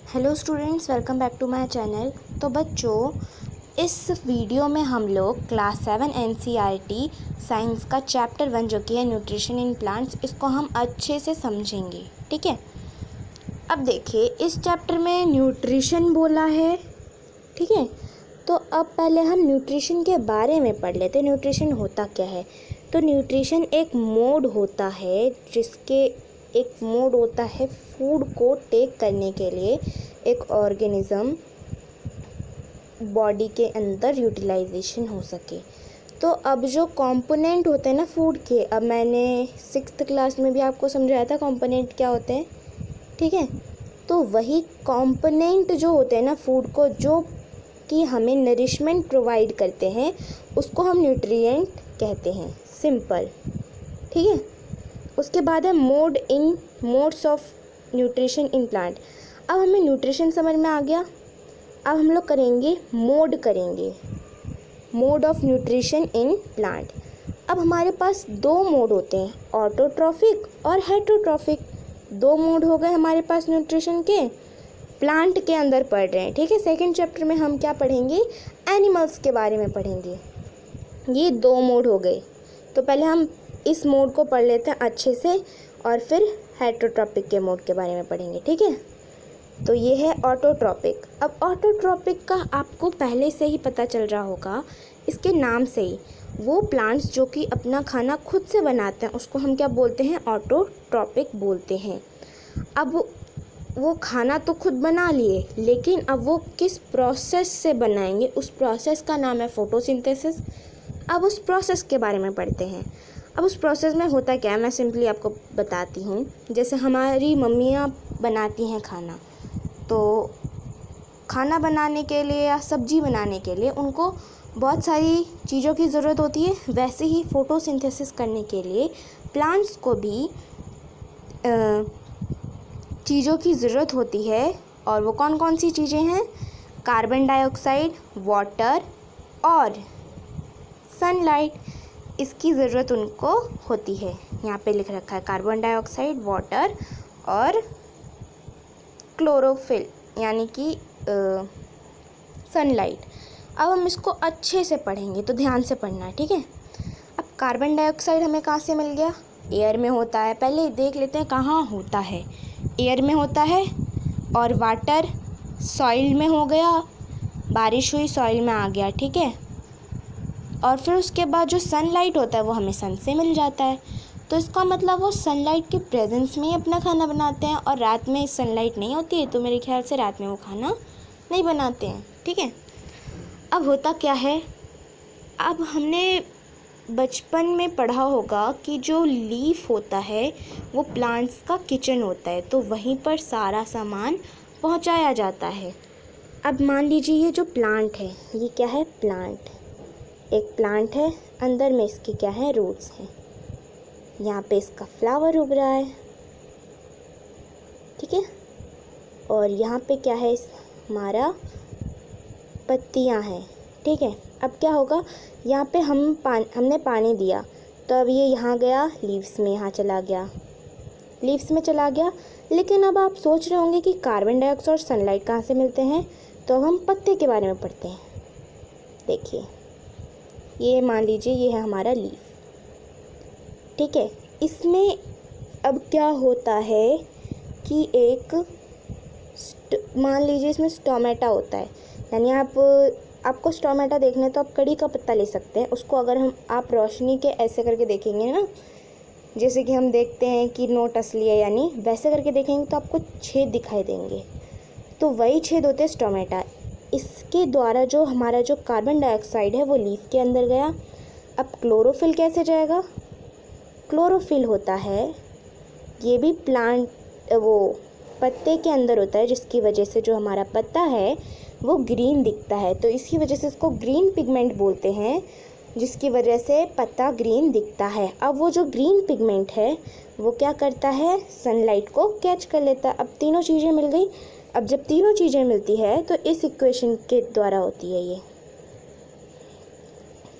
Hello students, welcome back to my channel. तो बच्चों, इस वीडियो में हम लोग क्लास 7 एनसीईआरटी साइंस का चैप्टर 1 जो कि है न्यूट्रिशन इन प्लांट्स, इसको हम अच्छे से समझेंगे। ठीक है। अब देखिए, इस चैप्टर में न्यूट्रिशन बोला है। ठीक है। तो अब पहले हम न्यूट्रिशन के बारे में पढ़ लेते हैं। न्यूट्रिशन होता क्या है? तो न्यूट्रिशन एक मोड होता है फूड को टेक करने के लिए एक ऑर्गेनिज्म बॉडी के अंदर यूटिलाइजेशन हो सके। तो अब जो कंपोनेंट होते हैं ना फूड के, अब मैंने 6th क्लास में भी आपको समझाया था कंपोनेंट क्या होते हैं। ठीक है। तो वही कंपोनेंट जो होते हैं ना फूड को, जो कि हमें नरिशमेंट प्रोवाइड करते हैं, उसको हम न्यूट्रिएंट कहते हैं। सिंपल। ठीक है। उसके बाद है modes of nutrition in plant. अब हमें न्यूट्रिशन समझ में आ गया। अब हम लोग करेंगे mode of nutrition in plant. अब हमारे पास 2 मोड होते हैं, ऑटोट्रॉफिक और हेटरोट्रॉफिक। 2 मोड हो गए हमारे पास न्यूट्रिशन के, प्लांट के अंदर पढ़ रहे हैं। ठीक है। सेकंड चैप्टर में हम क्या पढ़ेंगे? एनिमल्स के बारे में पढ़ेंगे। ये 2 मोड हो गए। तो पहले हम इस मोड को पढ़ लेते हैं अच्छे से, और फिर हेटरोट्रॉपिक के मोड के बारे में पढ़ेंगे। ठीक है। तो ये है ऑटोट्रॉपिक। अब ऑटोट्रॉपिक का आपको पहले से ही पता चल रहा होगा, इसके नाम से ही। वो प्लांट्स जो कि अपना खाना खुद से बनाते हैं, उसको हम क्या बोलते हैं? ऑटोट्रॉपिक बोलते हैं। अब वो खाना तो खुद बना लिए, लेकिन अब वो किस प्रोसेस से बनाएंगे, उस प्रोसेस का नाम है फोटोसिंथेसिस। अब उस प्रोसेस के बारे में पढ़ते हैं। अब उस प्रोसेस में होता क्या है, मैं सिंपली आपको बताती हूँ। जैसे हमारी मम्मियाँ बनाती हैं खाना, तो खाना बनाने के लिए या सब्जी बनाने के लिए उनको बहुत सारी चीज़ों की ज़रूरत होती है। वैसे ही फोटोसिंथेसिस करने के लिए प्लांट्स को भी चीज़ों की ज़रूरत होती है। और वो कौन कौन सी चीज़ें हैं? कार्बन डाइऑक्साइड, वाटर और सनलाइट। इसकी ज़रूरत उनको होती है। यहाँ पे लिख रखा है कार्बन डाइऑक्साइड, वाटर और क्लोरोफिल, यानी कि सनलाइट। अब हम इसको अच्छे से पढ़ेंगे, तो ध्यान से पढ़ना है। ठीक है। अब कार्बन डाइऑक्साइड हमें कहाँ से मिल गया? एयर में होता है। पहले देख लेते हैं कहाँ होता है। एयर में होता है। और वाटर सॉइल में हो गया, बारिश हुई सॉइल में आ गया। ठीक है। और फिर उसके बाद जो सनलाइट होता है वो हमें सन से मिल जाता है। तो इसका मतलब वो सनलाइट के प्रेजेंस में ही अपना खाना बनाते हैं, और रात में सनलाइट नहीं होती है तो मेरे ख्याल से रात में वो खाना नहीं बनाते हैं। ठीक है। अब होता क्या है, अब हमने बचपन में पढ़ा होगा कि जो लीफ होता है वो प्लांट्स का किचन होता है, तो वहीं पर सारा सामान पहुंचाया जाता है। अब मान लीजिए ये जो प्लांट है, ये क्या है? प्लांट। एक प्लांट है, अंदर में इसकी क्या है? रूट्स हैं। यहाँ पे इसका फ्लावर उग रहा है। ठीक है। और यहाँ पे क्या है? हमारा पत्तियाँ हैं। ठीक है। अब क्या होगा, यहाँ पे हमने पानी दिया, तो अब ये यहाँ गया लीव्स में, यहाँ चला गया, लीव्स में चला गया। लेकिन अब आप सोच रहे होंगे कि कार्बन डाइऑक्साइड और सनलाइट कहाँ से मिलते हैं, तो हम पत्ते के बारे में पढ़ते हैं। देखिए, ये मान लीजिए ये है हमारा लीफ। ठीक है। इसमें अब क्या होता है कि मान लीजिए इसमें स्टोमेटा होता है, यानी आपको स्टोमेटा देखना है तो आप कड़ी का पत्ता ले सकते हैं। उसको अगर आप रोशनी के ऐसे करके देखेंगे ना, जैसे कि हम देखते हैं कि नोट असली है, यानी वैसे करके देखेंगे तो आपको छेद दिखाई देंगे। तो वही छेद होते हैं स्टोमेटा। इसके द्वारा जो हमारा जो कार्बन डाइऑक्साइड है वो लीफ के अंदर गया। अब क्लोरोफिल कैसे जाएगा? क्लोरोफिल होता है, ये भी पत्ते के अंदर होता है, जिसकी वजह से जो हमारा पत्ता है वो ग्रीन दिखता है। तो इसकी वजह से इसको ग्रीन पिगमेंट बोलते हैं, जिसकी वजह से पत्ता ग्रीन दिखता है। अब वो जो ग्रीन पिगमेंट है वो क्या करता है? सनलाइट को कैच कर लेता है। अब तीनों चीज़ें मिल गई। अब जब तीनों चीज़ें मिलती है तो इस इक्वेशन के द्वारा होती है ये।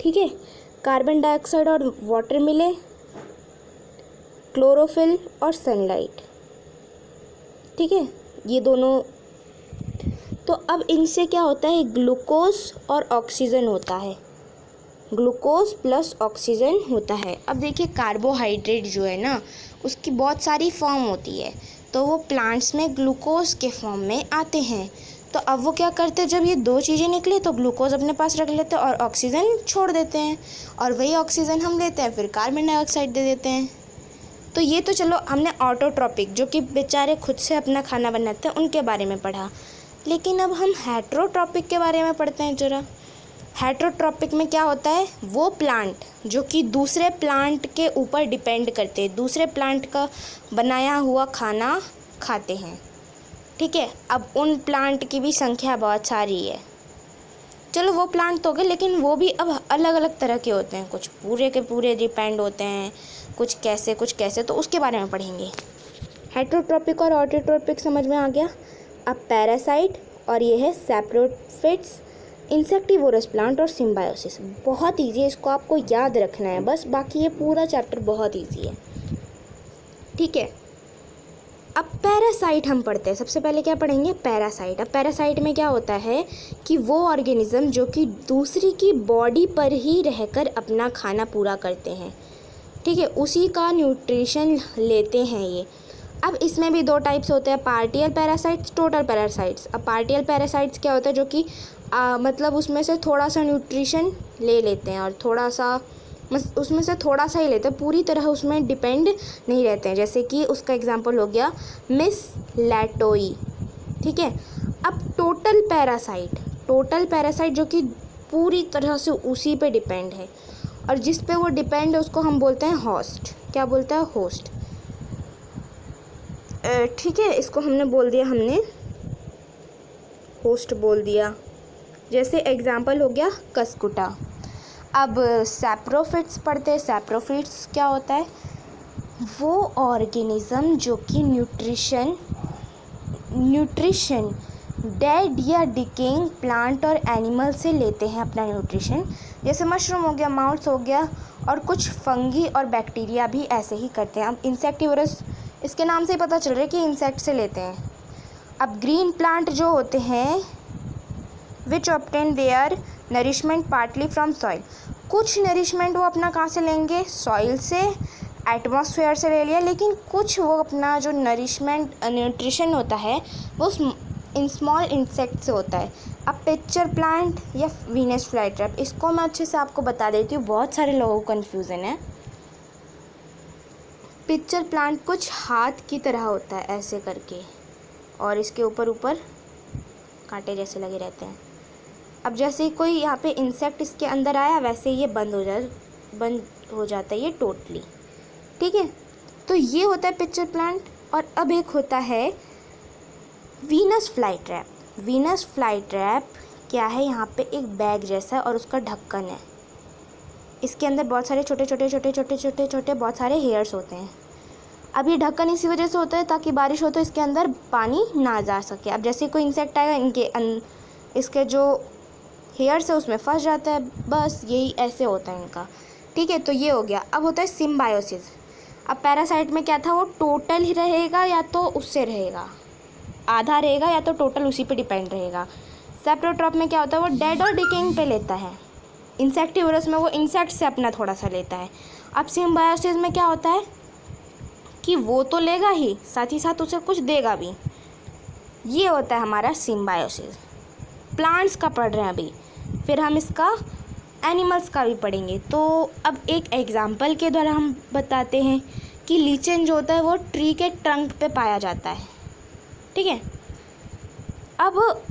ठीक है। कार्बन डाइऑक्साइड और वाटर मिले, क्लोरोफिल और सनलाइट। ठीक है। ये दोनों तो अब इनसे क्या होता है, ग्लूकोज और ऑक्सीजन होता है, ग्लूकोज प्लस ऑक्सीजन होता है। अब देखिए कार्बोहाइड्रेट जो है ना उसकी बहुत सारी फॉर्म होती है, तो वो प्लांट्स में ग्लूकोज के फॉर्म में आते हैं। तो अब वो क्या करते हैं, जब ये दो चीज़ें निकले तो ग्लूकोज अपने पास रख लेते हैं और ऑक्सीजन छोड़ देते हैं, और वही ऑक्सीजन हम लेते हैं, फिर कार्बन डाइऑक्साइड दे देते हैं। तो ये तो चलो हमने ऑटोट्रॉपिक जो कि बेचारे खुद से अपना खाना बनाते हैं उनके बारे में पढ़ा, लेकिन अब हम हेटरोट्रॉपिक के बारे में पढ़ते हैं ज़रा। हेटरोट्रॉपिक में क्या होता है, वो प्लांट जो कि दूसरे प्लांट के ऊपर डिपेंड करते हैं, दूसरे प्लांट का बनाया हुआ खाना खाते हैं। ठीक है, अब उन प्लांट की भी संख्या बहुत सारी है। चलो वो प्लांट तो हो गए, लेकिन वो भी अब अलग अलग तरह के होते हैं, कुछ पूरे के पूरे डिपेंड होते हैं, कुछ कैसे, तो उसके बारे में पढ़ेंगे। हेटरोट्रॉपिक और ऑटोट्रॉपिक समझ में आ गया। अब पैरासाइट और ये है सैप्रोफिट्स, इंसेक्टिवोरस प्लांट और सिम्बायोसिस। बहुत ईजी है, इसको आपको याद रखना है बस, बाकी ये पूरा चैप्टर बहुत ईजी है। ठीक है, अब पैरासाइट हम पढ़ते हैं। सबसे पहले क्या पढ़ेंगे, पैरासाइट। अब पैरासाइट में क्या होता है कि वो ऑर्गेनिज्म जो कि दूसरी की बॉडी पर ही रहकर अपना खाना पूरा करते हैं। ठीक है, उसी का न्यूट्रिशन लेते हैं ये। अब इसमें भी दो टाइप्स होते हैं, पार्टियल पैरासाइट्स, टोटल पैरासाइट्स। अब पार्टियल पैरासाइट्स क्या होता है, जो कि मतलब उसमें से थोड़ा सा न्यूट्रिशन ले लेते हैं और थोड़ा सा उसमें से थोड़ा सा ही लेते हैं, पूरी तरह उसमें डिपेंड नहीं रहते हैं। जैसे कि उसका एग्जांपल हो गया मिसलेटोई। ठीक है, अब टोटल पैरासाइट जो कि पूरी तरह से उसी पे डिपेंड है, और जिस पे वो डिपेंड है उसको हम बोलते हैं होस्ट। क्या बोलता है, होस्ट। ठीक है, इसको हमने होस्ट बोल दिया। जैसे एग्जांपल हो गया कस्कुटा। अब सैप्रोफिट्स पढ़ते हैं। सैप्रोफिट्स क्या होता है, वो ऑर्गेनिज्म जो कि न्यूट्रिशन डेड या डिकेइंग प्लांट और एनिमल से लेते हैं अपना न्यूट्रिशन। जैसे मशरूम हो गया, माउस हो गया, और कुछ फंगी और बैक्टीरिया भी ऐसे ही करते हैं। अब इंसेक्टिवोरस, इसके नाम से ही पता चल रहा है कि इंसेक्ट से लेते हैं। अब ग्रीन प्लांट जो होते हैं which obtain their nourishment partly from soil. कुछ नरिशमेंट वो अपना कहाँ से लेंगे, सॉइल से, एटमॉस्फेयर से ले लिया, लेकिन कुछ वो अपना जो न्यूट्रिशन होता है वो इन स्मॉल इंसेक्ट से होता है। अब पिक्चर प्लांट या वीनस फ्लाईट्रैप, इसको मैं अच्छे से आपको बता देती हूँ, बहुत सारे लोगों को कन्फ्यूज़न है। पिक्चर प्लांट कुछ हाथ की तरह होता है ऐसे करके, और इसके ऊपर कांटे जैसे लगे रहते हैं। अब जैसे ही कोई यहाँ पे इंसेक्ट इसके अंदर आया, वैसे ये बंद हो जाता है ये टोटली। ठीक है, तो ये होता है पिक्चर प्लांट। और अब एक होता है वीनस फ्लाईट्रैप। वीनस फ्लाईट्रैप क्या है, यहाँ पे एक बैग जैसा और उसका ढक्कन है, इसके अंदर बहुत सारे छोटे बहुत सारे हेयर्स होते हैं। अब ये ढक्कन इसी वजह से होता है ताकि बारिश हो तो इसके अंदर पानी ना जा सके। अब जैसे कोई इंसेक्ट आएगा, इसके जो हेयर्स है उसमें फंस जाता है, बस यही ऐसे होता है इनका। ठीक है, तो ये हो गया। अब होता है सिम्बायोसिस। अब पैरासाइट में क्या था, वो टोटल ही रहेगा या तो उससे रहेगा, आधा रहेगा या तो टोटल उसी पे डिपेंड रहेगा। सैप्रोट्रॉप में क्या होता है, वो डेड और डिकेइंग पे लेता है। इंसेक्टिवोरस में वो इंसेक्ट से अपना थोड़ा सा लेता है। अब सिम्बायोसिस में क्या होता है कि वो तो लेगा ही, साथ ही साथ उसे कुछ देगा भी। ये होता है हमारा सिम्बायोसिस। प्लांट्स का पढ़ रहे हैं अभी, फिर हम इसका एनिमल्स का भी पढ़ेंगे। तो अब एक एग्जांपल के द्वारा हम बताते हैं कि लीचेन जो होता है वो ट्री के ट्रंक पे पाया जाता है। ठीक है, अब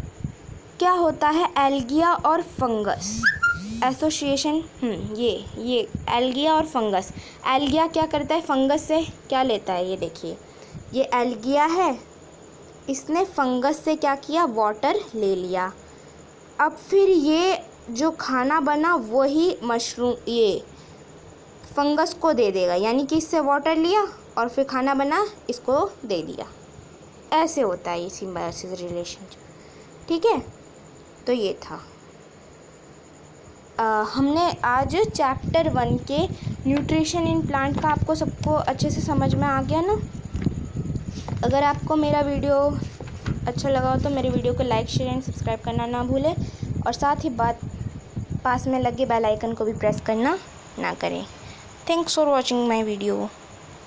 क्या होता है, एल्गिया और फंगस एसोसिएशन। ये एल्गिया और फंगस। एल्गिया क्या करता है, फंगस से क्या लेता है, ये देखिए, ये एल्गिया है, इसने फंगस से क्या किया, वाटर ले लिया। अब फिर ये जो खाना बना वही मशरूम ये फंगस को दे देगा, यानी कि इससे वाटर लिया और फिर खाना बना इसको दे दिया। ऐसे होता है ये सिम्बायोसिस रिलेशन। ठीक है, तो ये था हमने आज चैप्टर 1 के न्यूट्रिशन इन प्लांट का आपको सबको अच्छे से समझ में आ गया ना। अगर आपको मेरा वीडियो अच्छा लगा हो तो मेरे वीडियो को लाइक, शेयर एंड सब्सक्राइब करना ना भूलें और साथ ही पास में लगे बेल आइकन को भी प्रेस करना ना करें। Thanks for watching my video.